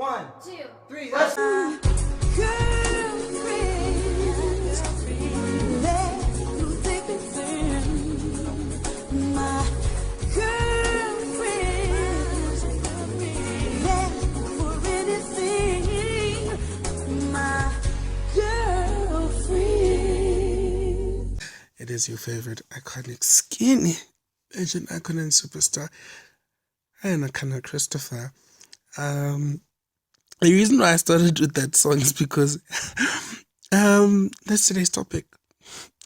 1, 2, 3, let's go. It is your favorite iconic skinny Asian icon and superstar, and Akana Christopher. The reason why I started with that song is because that's today's topic.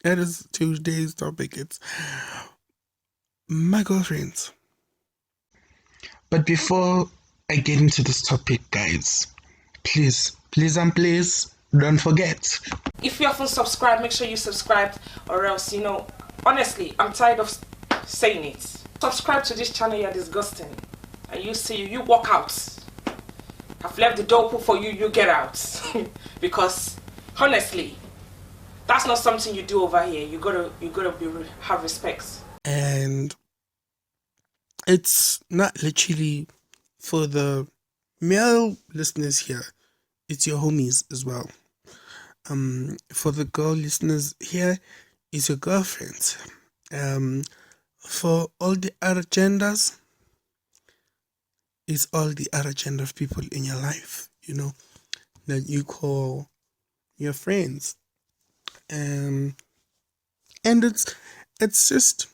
That is today's topic. It's my girlfriends. But before I get into this topic, guys, please, don't forget. If you haven't subscribed, make sure you subscribe, or else, honestly, I'm tired of saying it. Subscribe to this channel, you're disgusting. And you walk out. I've left the door open for you, you get out. Because, honestly, that's not something you do over here. You gotta have respect. And it's not literally for the male listeners here. It's your homies as well. For the girl listeners here, it's your girlfriends. For all the other genders, it's all the other gender of people in your life, that you call your friends. And it's just,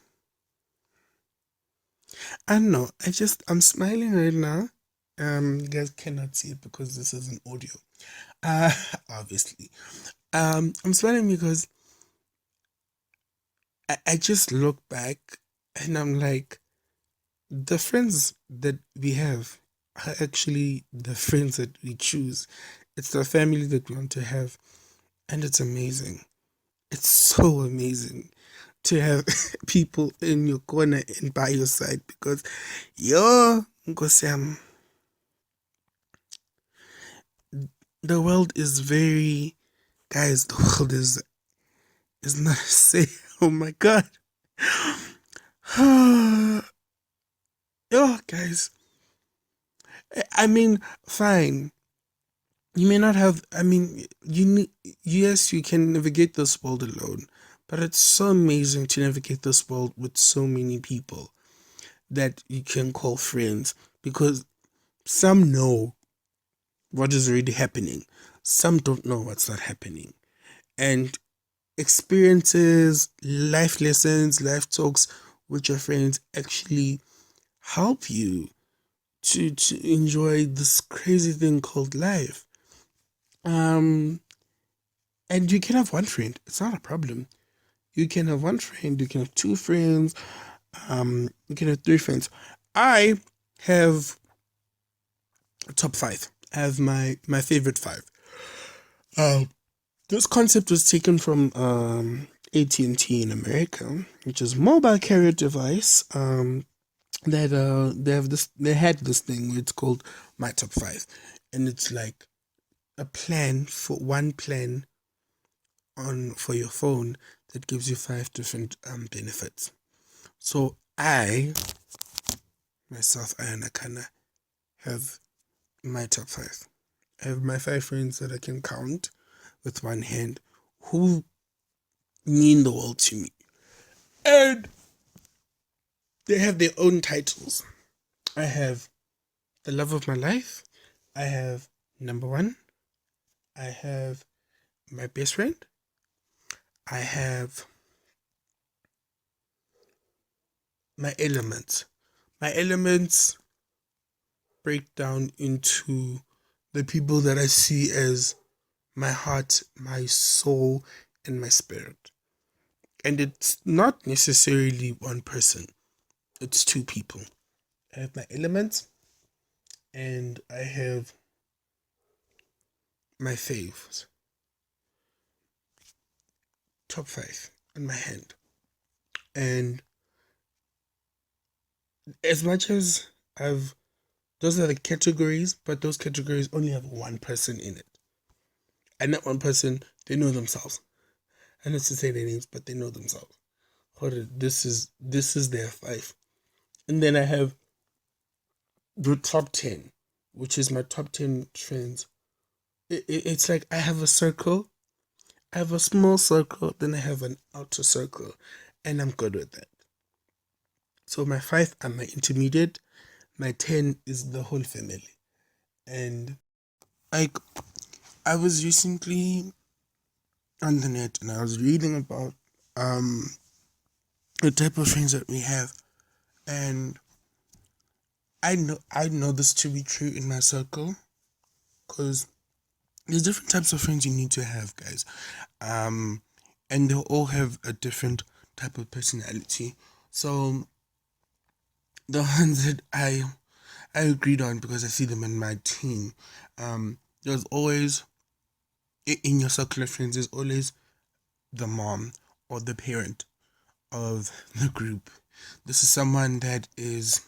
I don't know, I'm smiling right now. You guys cannot see it because this is an audio. Obviously. I'm smiling because I just look back and I'm like, the friends that we have are actually the friends that we choose. It's the family that we want to have. And it's amazing. It's so amazing to have people in your corner and by your side because the world is very, guys, the world is not safe. Oh my God. Guys. I mean, fine. You may not have, yes, you can navigate this world alone, but it's so amazing to navigate this world with so many people that you can call friends, because some know what is already happening. Some don't know what's not happening. And experiences, life lessons, life talks with your friends actually help you to enjoy this crazy thing called life. And you can have one friend. It's not a problem. You can have one friend. You can have two friends. You can have three friends. I have a top 5. I have my favorite 5. This concept was taken from AT&T in America, which is mobile carrier device. That they had this thing where it's called My Top 5, and it's like a plan for for your phone that gives you 5 different benefits. So I myself, Ayanakana, have my top 5. I have my 5 friends that I can count with one hand who mean the world to me. And they have their own titles. I have the love of my life. I have number 1. I have my best friend. I have my elements. My elements break down into the people that I see as my heart, my soul, and my spirit. And it's not necessarily one person. It's 2 people. I have my elements and I have my faves. Top 5 in my hand. And as much as those are the categories, but those categories only have one person in it. And that one person, they know themselves. I don't have to say their names, but they know themselves. This is their 5. And then I have the top 10. which is my top 10 friends. It's like I have a circle, I have a small circle, then I have an outer circle, and I'm good with that. So my 5 are my intermediate, my 10 is the whole family. And like, I was recently on the net and I was reading about the type of friends that we have, and I know this to be true in my circle, because there's different types of friends you need to have, guys. And they all have a different type of personality. So the ones that I agreed on, because I see them in my team. There's always, in your circle of friends, there's always the mom or the parent of the group. This is someone that is,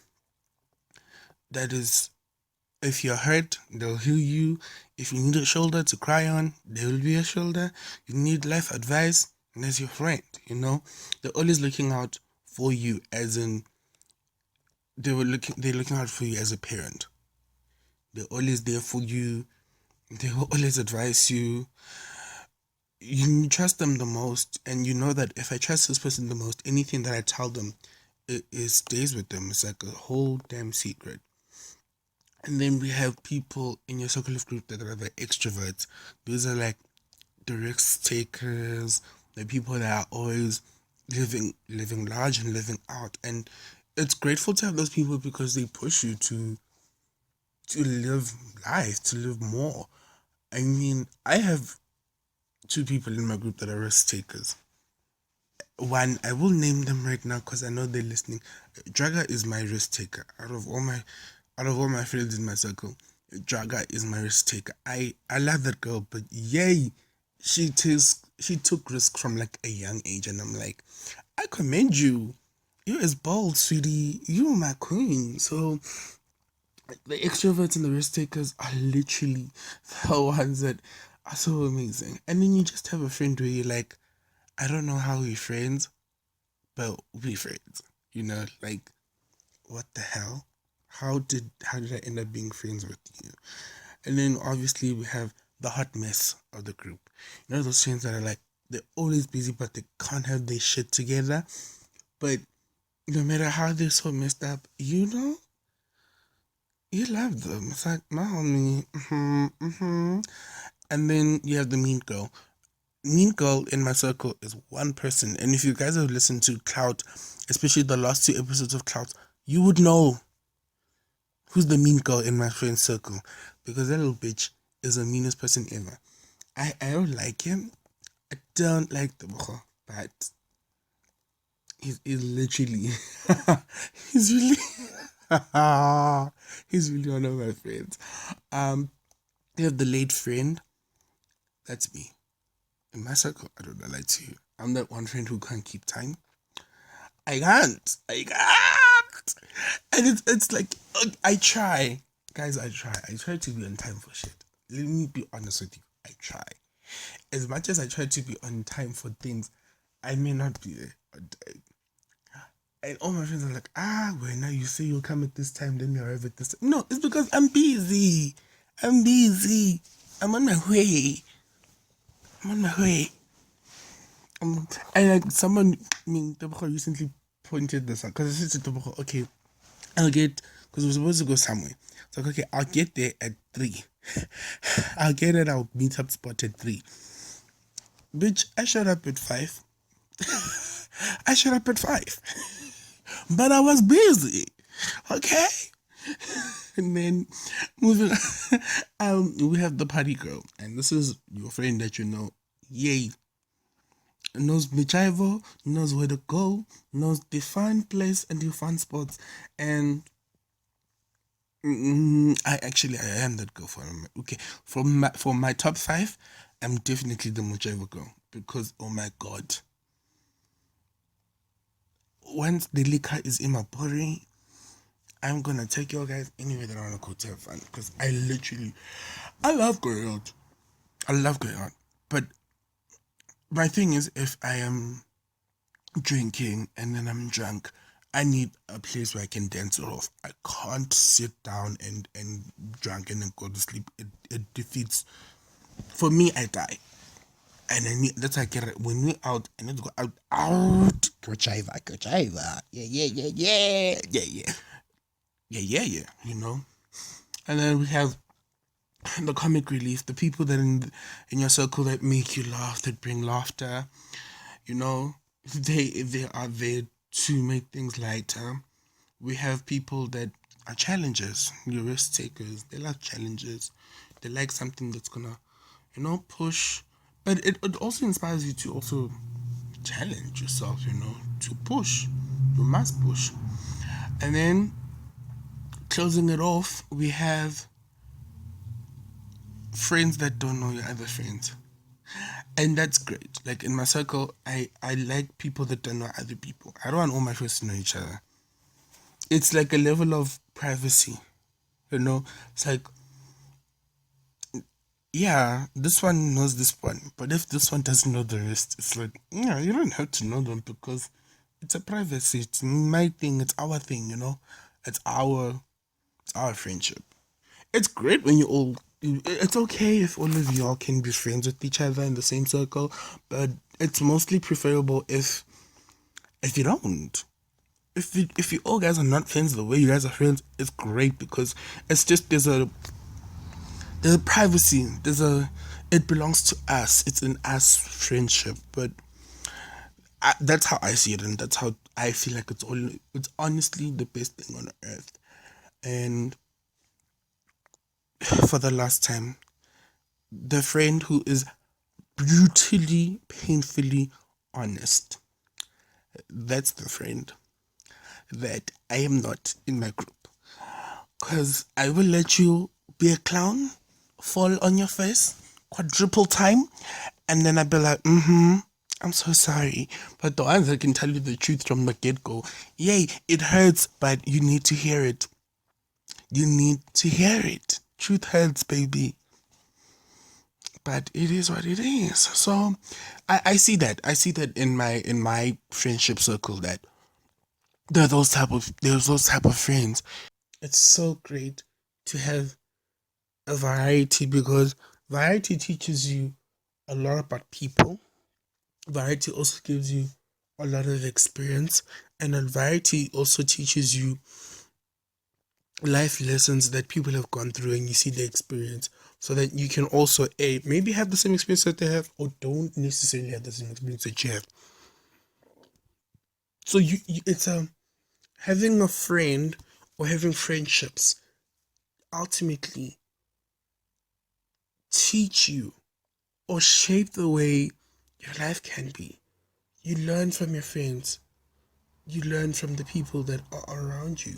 if you're hurt, they'll heal you. If you need a shoulder to cry on, there will be a shoulder. You need life advice, and there's your friend, They're always looking out for you, as in they're looking out for you as a parent. They're always there for you. They will always advise you. You trust them the most, and you know that if I trust this person the most, anything that I tell them, it stays with them. It's like a whole damn secret. And then we have people in your circle of group that are the extroverts. Those are like the risk takers, the people that are always living large and living out. And it's grateful to have those people, because they push you to live life, to live more. I mean, I have 2 people in my group that are risk takers. One, I will name them right now because I know they're listening. Draga is my risk taker. Out of all my friends in my circle, Draga is my risk taker. I love that girl, but yay, she took risk from like a young age, and I'm like, I commend you. You're as bold, sweetie. You're my queen. So the extroverts and the risk takers are literally the ones that are so amazing. And then you just have a friend where you're like, I don't know how we're friends, but we're friends. Like, what the hell? How did I end up being friends with you? And then obviously we have the hot mess of the group. Those friends that are like, they're always busy, but they can't have their shit together. But no matter how they're so messed up, you love them. It's like, my homie. And then you have the mean girl. Mean girl in my circle is one person. And if you guys have listened to CLOUT, especially the last 2 episodes of CLOUT, you would know who's the mean girl in my friend's circle. Because that little bitch is the meanest person ever. I don't like him. I don't like the boy, but he's literally he's really he's really one of my friends. You have the late friend. That's me. In my circle, I don't lie to you. I'm that one friend who can't keep time. I can't. And it's like, I try. Guys, I try. I try to be on time for shit. Let me be honest with you. I try. As much as I try to be on time for things, I may not be there on time. And all my friends are like, well, now you say you'll come at this time, then you arrive at this time. No, it's because I'm busy. I'm on my way. And like someone, Tebogo recently pointed this out, because I said to Tebogo, okay, because we're supposed to go somewhere. So okay, I'll get there at 3. I'll meet up spot at 3. Bitch, I showed up at 5. But I was busy. Okay? And then moving on, we have the party girl. And this is your friend that you know. Yay. Knows Michaivo, knows where to go, knows the fun place and the fun spots. And I am that girl for him. Okay. For my top 5, I'm definitely the Michaivo girl. Because, oh my God. Once the liquor is in my body, I'm gonna take you guys anywhere that I wanna go to have fun. Because I love going out. But my thing is, if I am drinking and then I'm drunk, I need a place where I can dance it off. I can't sit down and drunk and then go to sleep. It defeats. For me, I die. And I need, that's how I get it. When we're out, I need to go out. Go chiva. Yeah. You know? And then we have the comic relief, the people that in your circle that make you laugh, that bring laughter. You know? They are there to make things lighter. We have people that are challengers, your risk takers. They like challenges. They like something that's gonna, push. But it also inspires you to also challenge yourself, to push. You must push. And then closing it off, we have friends that don't know your other friends. And that's great. Like in my circle, I like people that don't know other people. I don't want all my friends to know each other. It's like a level of privacy. It's like, yeah, this one knows this one, but if this one doesn't know the rest, it's like, yeah, you don't have to know them because it's a privacy. It's my thing. It's our thing. It's our friendship. It's great when it's okay if all of y'all can be friends with each other in the same circle, but it's mostly preferable if you don't. If you all guys are not friends the way you guys are friends, it's great because it's just there's a privacy. It belongs to us. It's an us friendship. But that's how I see it, and that's how I feel like it's honestly the best thing on earth. And for the last time, the friend who is brutally, painfully honest. That's the friend that I am not in my group. Because I will let you be a clown, fall on your face, quadruple time, and then I'll be like, I'm so sorry. But the ones that can tell you the truth from the get-go, yay, it hurts, but you need to hear it. You need to hear it. Truth hurts, baby. But it is what it is. So I see that. I see that in my friendship circle that there's those type of friends. It's so great to have a variety because variety teaches you a lot about people. Variety also gives you a lot of experience, and then variety also teaches you life lessons that people have gone through, and you see the experience, so that you can also maybe have the same experience that they have, or don't necessarily have the same experience that you have. So it's having a friend or having friendships ultimately teach you or shape the way your life can be. You learn from your friends. You learn from the people that are around you.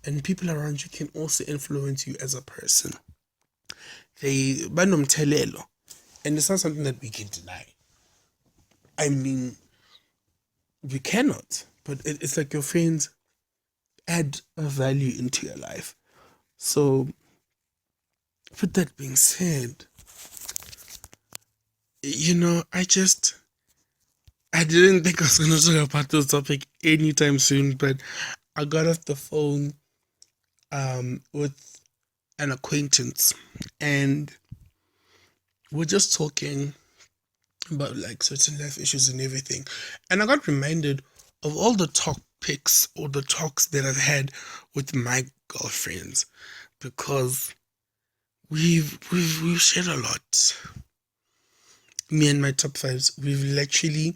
And people around you can also influence you as a person. They banomthelelo. And it's not something that we can deny. I mean, we cannot. But it's like your friends add a value into your life. So, with that being said, I didn't think I was going to talk about this topic anytime soon, but I got off the phone with an acquaintance, and we're just talking about like certain life issues and everything. And I got reminded of all the topics or the talks that I've had with my girlfriends, because we've shared a lot. Me and my top fives, we've literally,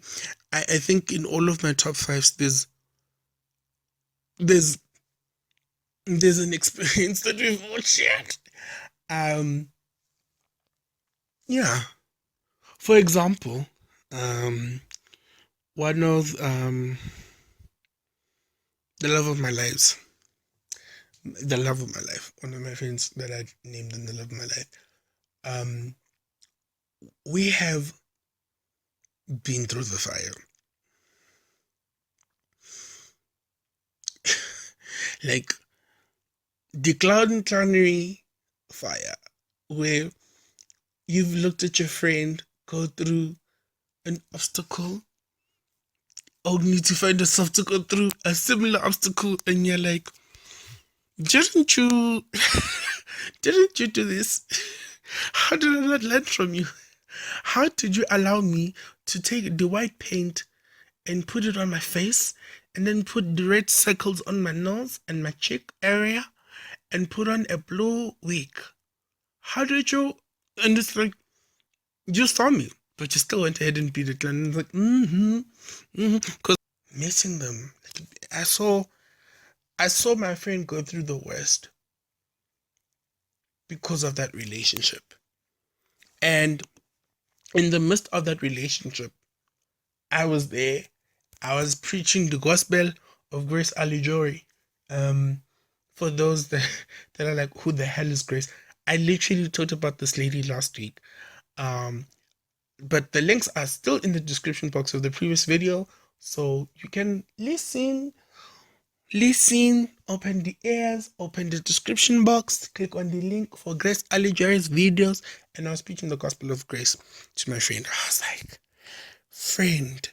I think in all of my top fives, there's an experience that we've all shared. Yeah. For example, one of the love of my life, one of my friends that I named in the love of my life, we have been through the fire. Like the cloud and clownery fire, where you've looked at your friend go through an obstacle only to find yourself to go through a similar obstacle, and you're like, didn't you didn't you do this? How did I not learn from you? How did you allow me to take the white paint and put it on my face, and then put the red circles on my nose and my cheek area, and put on a blue wig? How did you? And it's like, you saw me, but you still went ahead and beat it. And it's like, because missing them. I saw my friend go through the worst because of that relationship. And in the midst of that relationship, I was there. I was preaching the gospel of Grace Alijori. For those that are like, who the hell is Grace? I literally talked about this lady last week. But the links are still in the description box of the previous video, so you can listen, open the ears, open the description box, click on the link for Grace Alijori's videos. And I was preaching the gospel of grace to my friend. I was like, friend,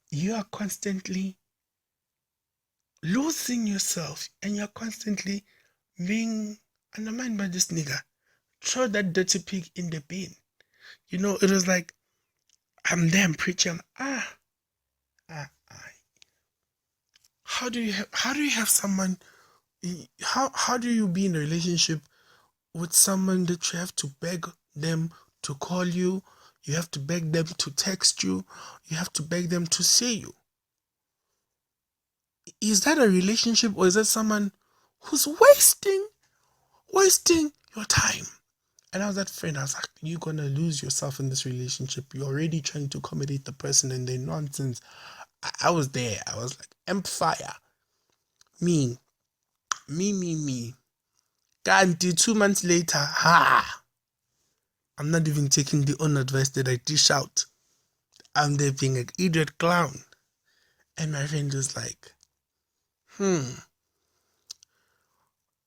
you are constantly losing yourself, and you're constantly being undermined by this nigga. Throw that dirty pig in the bin. You know, it was like, I'm there, I'm preaching. How do you have someone? How do you be in a relationship with someone that you have to beg them to call you? You have to beg them to text you. You have to beg them to see you. Is that a relationship, or is that someone who's wasting your time? And I was that friend. I was like, you're gonna lose yourself in this relationship. You're already trying to accommodate the person and their nonsense. I was there. I was like, empire. Me. Kanti 2 months later, I'm not even taking the own advice that I dish out. I'm there being an idiot clown. And my friend was like,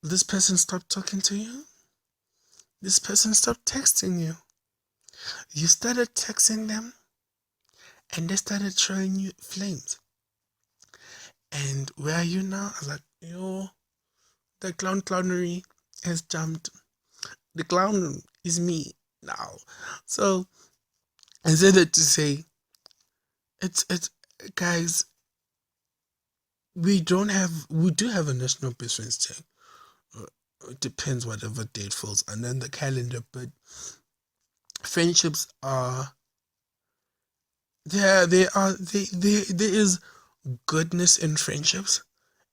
this person stopped talking to you? This person stopped texting you? You started texting them, and they started showing you flames. And where are you now? I was like, the clownery has jumped. The clown is me now. So I said that to say, it's guys, we do have a National Best Friends Day. It depends whatever date falls under the calendar, but friendships are there is goodness in friendships,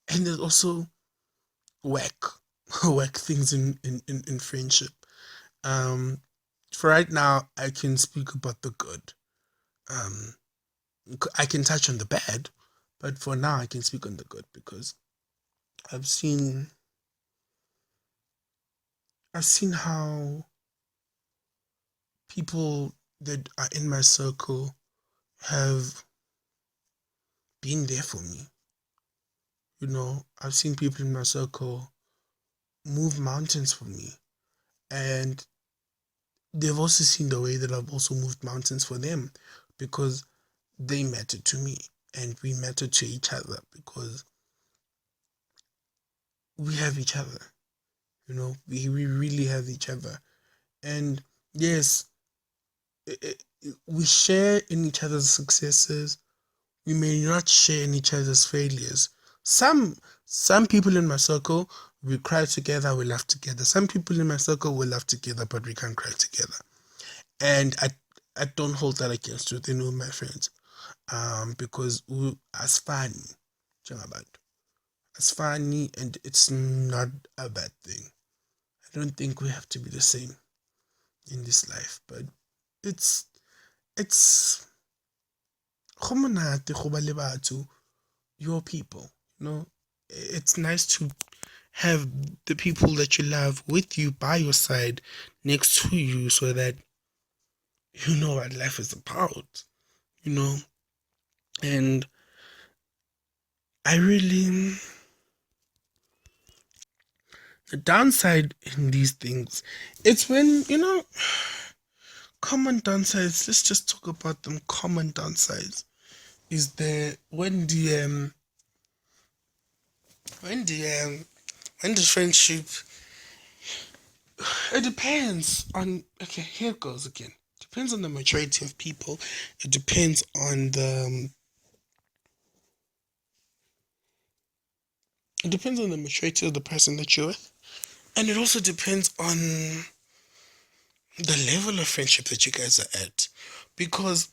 and there's also whack things in friendship. For right now, I can speak about the good. I can touch on the bad, but for now I can speak on the good, because I've seen how people that are in my circle have been there for me. You know, I've seen people in my circle move mountains for me, and they've also seen the way that I've also moved mountains for them, because they matter to me and we matter to each other, because we have each other. You know, we really have each other. And yes, we share in each other's successes. We may not share in each other's failures. Some people in my circle, we cry together, we laugh together. Some people in my circle, we laugh together, but we can't cry together. And I don't hold that against you. They know my friends. Because as funny, as funny, and it's not a bad thing. I don't think we have to be the same in this life, but it's your people. You know, it's nice to have the people that you love with you, by your side, next to you, so that you know what life is about. You know, and the downside in these things, it's when, common downsides, let's just talk about them. Common downsides is there when the friendship, it depends on, okay, here it goes again. Depends on the maturity of people. It depends on the maturity of the person that you're with. And it also depends on the level of friendship that you guys are at. Because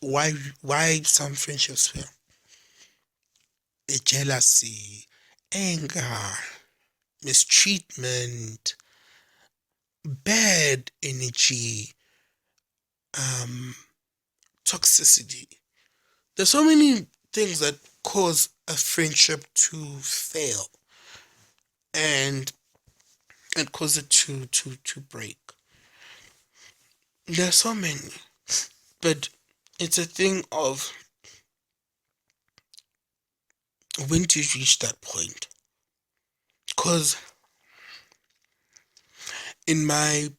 why some friendships fail? Jealousy, anger, mistreatment, bad energy, toxicity. There's so many things that cause a friendship to fail and cause it to break. There are so many, but it's a thing of, when do you reach that point? Because in my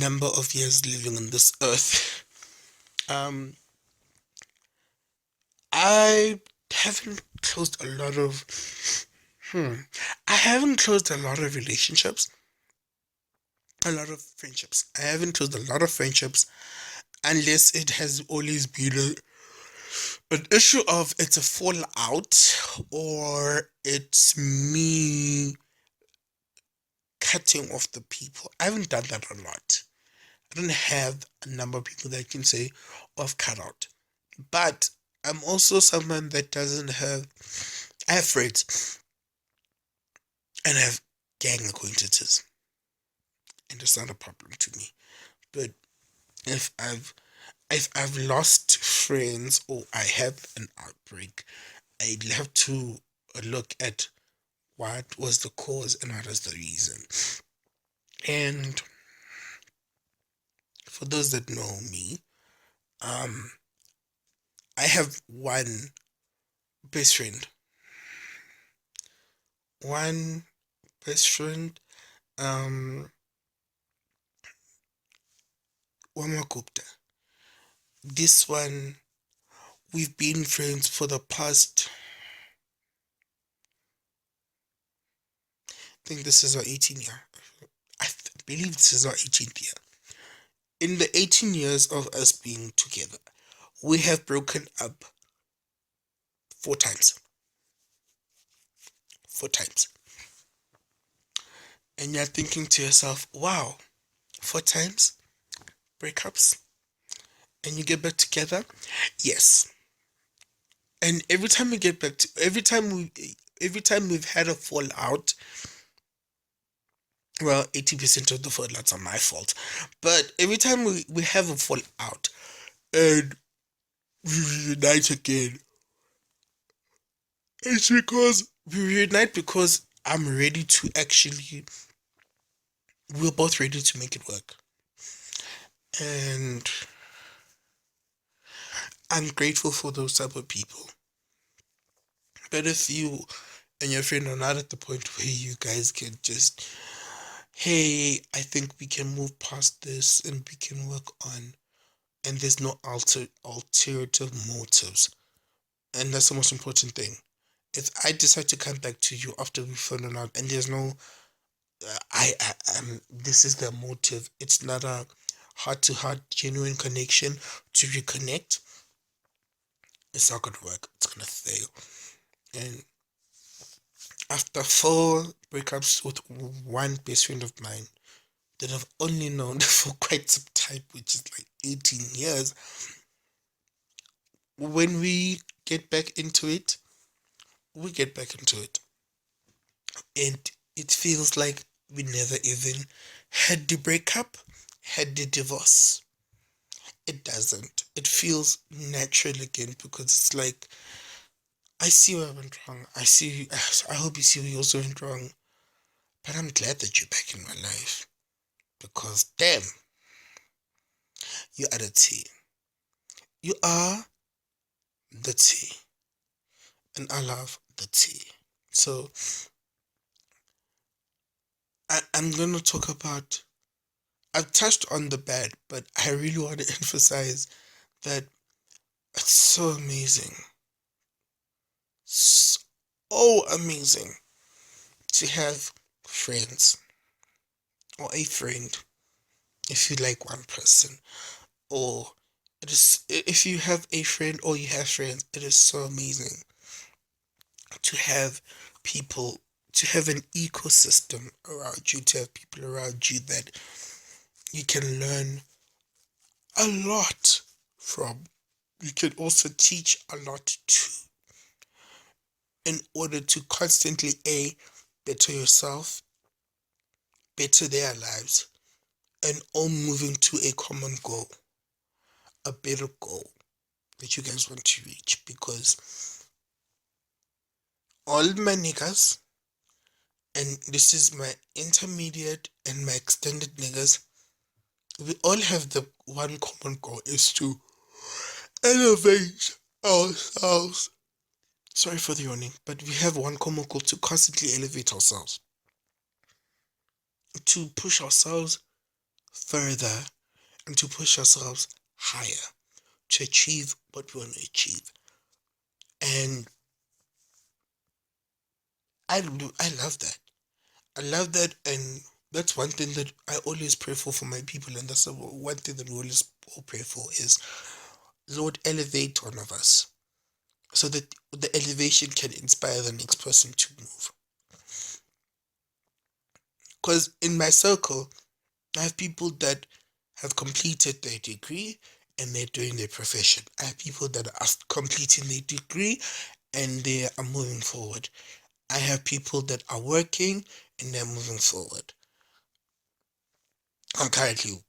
number of years living on this earth, I haven't closed a lot of relationships, a lot of friendships. I haven't closed a lot of friendships unless it has always been an issue of it's a fallout, or it's me cutting off the people. I haven't done that a lot. I don't have a number of people that I can say I've cut out. But I'm also someone that doesn't have, I have friends and I have gang acquaintances. And it's not a problem to me. But if I've lost friends or I have an outbreak, I'd have to look at what was the cause and what was the reason. And for those that know me, I have one best friend. Wama Gupta. This one, we've been friends for the past, I think this is our 18th year. I believe this is our 18th year. In the 18 years of us being together, we have broken up 4 times. 4 times. And you're thinking to yourself, wow, 4 times breakups? And you get back together? Yes. And every time we've had a fallout, well, 80% of the fallouts are my fault. But every time we have a fallout and we reunite again, it's because we reunite because we're both ready to make it work. And I'm grateful for those type of people. But if you and your friend are not at the point where you guys can just, hey, I think we can move past this and we can work on, and there's no alternative motives. And that's the most important thing. If I decide to come back to you after we've fallen out and there's no, this is the motive, it's not a heart-to-heart genuine connection to reconnect, it's not going to work. It's going to fail. And after 4 breakups with one best friend of mine that I've only known for quite some time, which is like 18 years, when we get back into it, we get back into it. And it feels like we never even had the breakup, had the divorce. It doesn't. It feels natural again because it's like, I see where I went wrong. I hope you see where you also went wrong. But I'm glad that you're back in my life. Because damn, you are the tea. You are the tea. And I love the tea. So I'm going to talk about, I've touched on the bad, but I really want to emphasize that It's so amazing. So amazing to have friends or a friend if you like one person, or if you have a friend or you have friends. It is so amazing to have people, to have an ecosystem around you, to have people around you that you can learn a lot from. You can also teach a lot to, in order to constantly better yourself, better their lives, and all moving to a common goal, a better goal that you guys want to reach. Because all my niggas, and this is my intermediate and my extended niggas, we all have the one common goal, is to elevate ourselves. Sorry for the yawning, but we have one common goal: to constantly elevate ourselves, to push ourselves further, and to push ourselves higher, to achieve what we want to achieve. And I love that. I love that, and that's one thing that I always pray for my people, and that's one thing that we always all pray for is, Lord, elevate one of us, so that the elevation can inspire the next person to move. Because in my circle, I have people that have completed their degree and they're doing their profession. I have people that are completing their degree and they are moving forward. I have people that are working and they're moving forward. I'm currently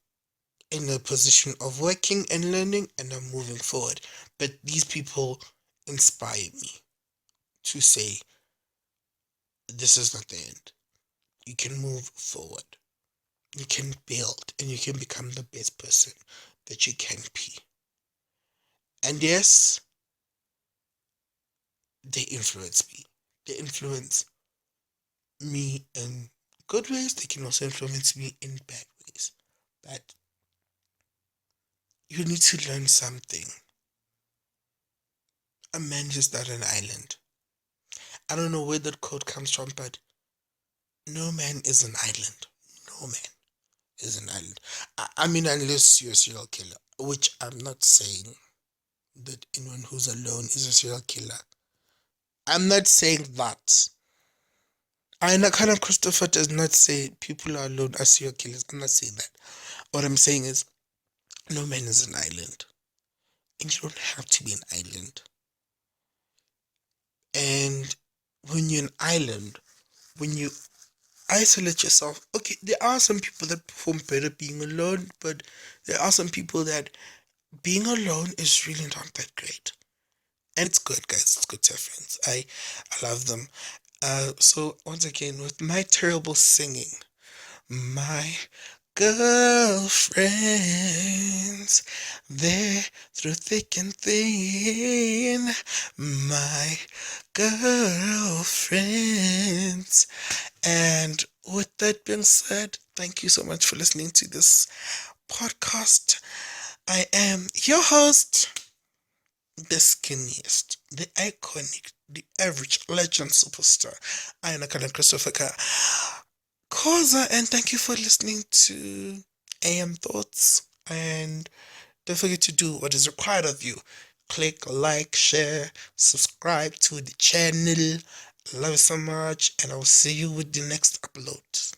in a position of working and learning, and I'm moving forward. But these people inspire me to say, this is not the end. You can move forward. You can build and you can become the best person that you can be. And yes, they influence me. They influence me in good ways. They can also influence me in bad ways. But you need to learn something. A man is not an island. I don't know where that quote comes from, but no man is an island. No man is an island. I mean, unless you're a serial killer, which I'm not saying that anyone who's alone is a serial killer. I'm not saying that. Anakana Christopher does not say people are alone are serial killers. I'm not saying that. What I'm saying is, no man is an island. And you don't have to be an island. And when you're an island, when you isolate yourself, okay, there are some people that perform better being alone, but there are some people that being alone is really not that great. And it's good, guys. It's good to have friends. I love them. So once again, with my terrible singing, my girlfriends, they're through thick and thin. My girlfriends. And with that being said, thank you so much for listening to this podcast. I am your host, the skinniest, the iconic, the average legend superstar. I am Nakana Christopher Koza, and thank you for listening to AM Thoughts. And don't forget to do what is required of you. Click, like, share, subscribe to the channel. Love you so much, and I'll see you with the next upload.